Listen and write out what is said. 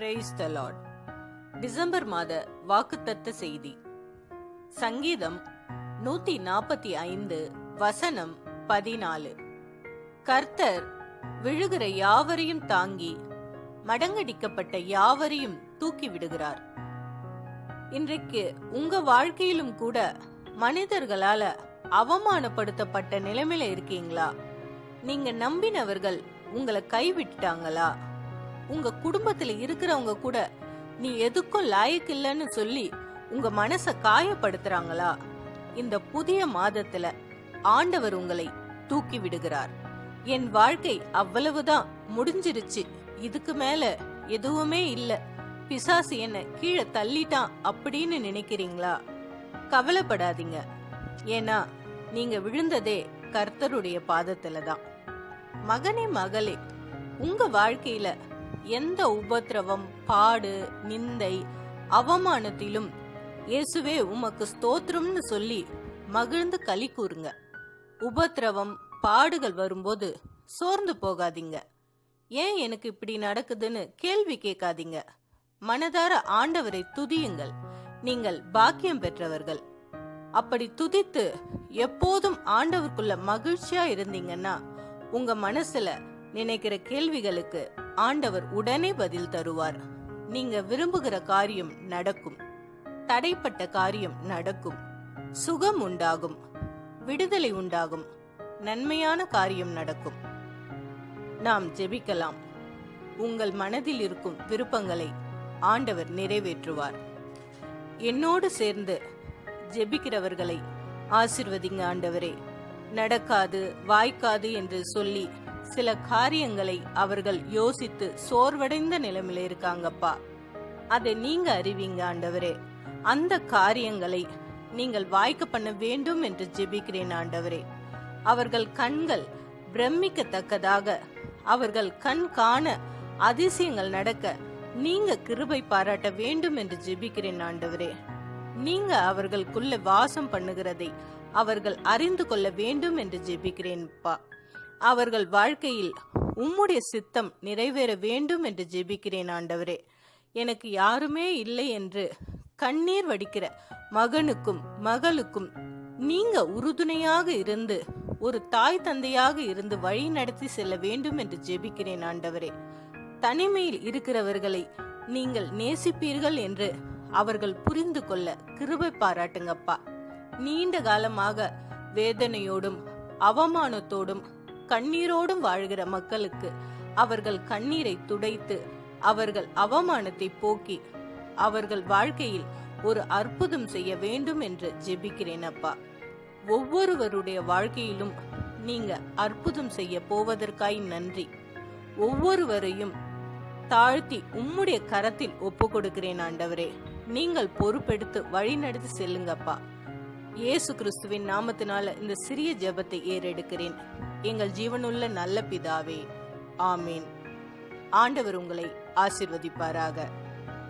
Praise the Lord. December மாத வாக்குத்தத்த செய்தி. சங்கீதம் 145 வசனம் 14. கர்த்தர் விழுகிற யாவரையும் தாங்கி மடங்கடிக்கப்பட்ட யாவரையும் தூக்கி விடுகிறார். இன்றைக்கு உங்க வாழ்க்கையிலும் கூட மனிதர்களால அவமானப்படுத்தப்பட்ட நிலைமையில இருக்கீங்களா? நீங்க நம்பினவர்கள் உங்களை கைவிட்டாங்களா? உங்க குடும்பத்துல இருக்கிறவங்க கூட நீ எதுக்கும் லாயக்கு இல்லைன்னு சொல்லி உங்க மனச காயப்படுத்துறாங்களா? இந்த புதிய மாதத்துல ஆண்டவர் உங்களை தூக்கி விடுகிறார். என் வாழ்க்கை அவ்வளவுதான், முடிஞ்சிருச்சு, இதுக்கு மேல எதுவுமே இல்ல, பிசாசு என்ன கீழே தள்ளிட்டான் அப்படின்னு நினைக்கிறீங்களா? கவலைப்படாதீங்க. ஏன்னா நீங்க விழுந்ததே கர்த்தருடைய பாதத்துல தான். மகனே மகளே, உங்க வாழ்க்கையில எந்த உபத்திரவம், பாடு, நிந்தை, அவமானத்திலும் இயேசுவே உமக்கு ஸ்தோத்திரம்னு சொல்லி மகிழ்ந்து களி கூறுங்க. உபத்திரவம், பாடுகள் வரும்போது சோர்ந்து போகாதீங்க. ஏன் எனக்கு இப்படி நடக்குதுன்னு கேள்வி கேட்காதீங்க. மனதார ஆண்டவரை துதியுங்கள். நீங்கள் பாக்கியம் பெற்றவர்கள். அப்படி துதித்து எப்போதும் ஆண்டவருக்குள்ள மகிழ்ச்சியா இருந்தீங்கன்னா உங்க மனசுல நினைக்கிற கேள்விகளுக்கு ஆண்டவர் உடனே பதில் தருவார். நீங்க விரும்புகிற காரியம் நடக்கும். தடைப்பட்ட காரியம் நடக்கும். சுகம் உண்டாகும், விடுதலை உண்டாகும், நன்மையான காரியம் நடக்கும். நாம் ஜெபிக்கலாம். உங்கள் மனதில் இருக்கும் விருப்பங்களை ஆண்டவர் நிறைவேற்றுவார். என்னோடு சேர்ந்து ஜெபிக்கிறவர்களை ஆசிர்வதிங்க ஆண்டவரே. நடக்காது, வாய்க்காது என்று சொல்லி சில காரியங்களை அவர்கள் யோசித்து சோர்வடைந்த நிலைமையில இருக்காங்கப்பா. அதை நீங்க அறிவீங்க ஆண்டவரே. அந்த காரியங்களை நீங்கள் வாய்க்க பண்ண வேண்டும் என்று ஜெபிக்கிறேன் ஆண்டவரே. அவர்கள் கண்கள் பிரமிக்கத்தக்கதாக, அவர்கள் கண் காண அதிசயங்கள் நடக்க நீங்க கிருபை பாராட்ட வேண்டும் என்று ஜெபிக்கிறேன் ஆண்டவரே. நீங்க அவர்களுக்குள்ள வாசம் பண்ணுகிறதை அவர்கள் அறிந்து கொள்ள வேண்டும் என்று ஜெபிக்கிறேன்ப்பா. அவர்கள் வாழ்க்கையில் உம்முடைய சித்தம் நிறைவேற வேண்டும் என்று ஜெபிக்கிறேன் ஆண்டவரே. எனக்கு யாருமே இல்லை என்று கண்ணீர் வடிக்கிற மகனுக்கும் மகளுக்கும் நீங்க உறுதுணையாக இருந்து ஒரு தாய் தந்தையாக இருந்து வழி நடத்தி செல்ல வேண்டும் என்று ஜெபிக்கிறேன் ஆண்டவரே. தனிமையில் இருக்கிறவர்களை நீங்கள் நேசிப்பீர்கள் என்று அவர்கள் புரிந்து கொள்ள கிருபை பாராட்டுங்கப்பா. நீண்ட காலமாக வேதனையோடும் அவமானத்தோடும் கண்ணீரோடும் வாழ்கிற மக்களுக்கு அவர்கள் கண்ணீரை துடைத்து அவர்கள் அவமானத்தை போக்கி அவர்கள் வாழ்க்கையில் ஒரு அற்புதம் செய்ய வேண்டும் என்று ஜெபிக்கிறேன் அப்பா. ஒவ்வொருவருடைய வாழ்க்கையிலும் நீங்க அற்புதம் செய்ய போவதற்காய் நன்றி. ஒவ்வொருவரையும் தாழ்த்தி உம்முடைய கரத்தில் ஒப்பு கொடுக்கிறேன் ஆண்டவரே. நீங்கள் பொறுப்பெடுத்து வழி நடத்தி செல்லுங்கப்பா. இயேசு கிறிஸ்துவின் நாமத்தினால இந்த சிறிய ஜெபத்தை ஏறெடுக்கிறேன். எங்கள் ஜீவனுள்ள நல்ல பிதாவே, ஆமீன். ஆண்டவர் உங்களை ஆசீர்வதிப்பாராக.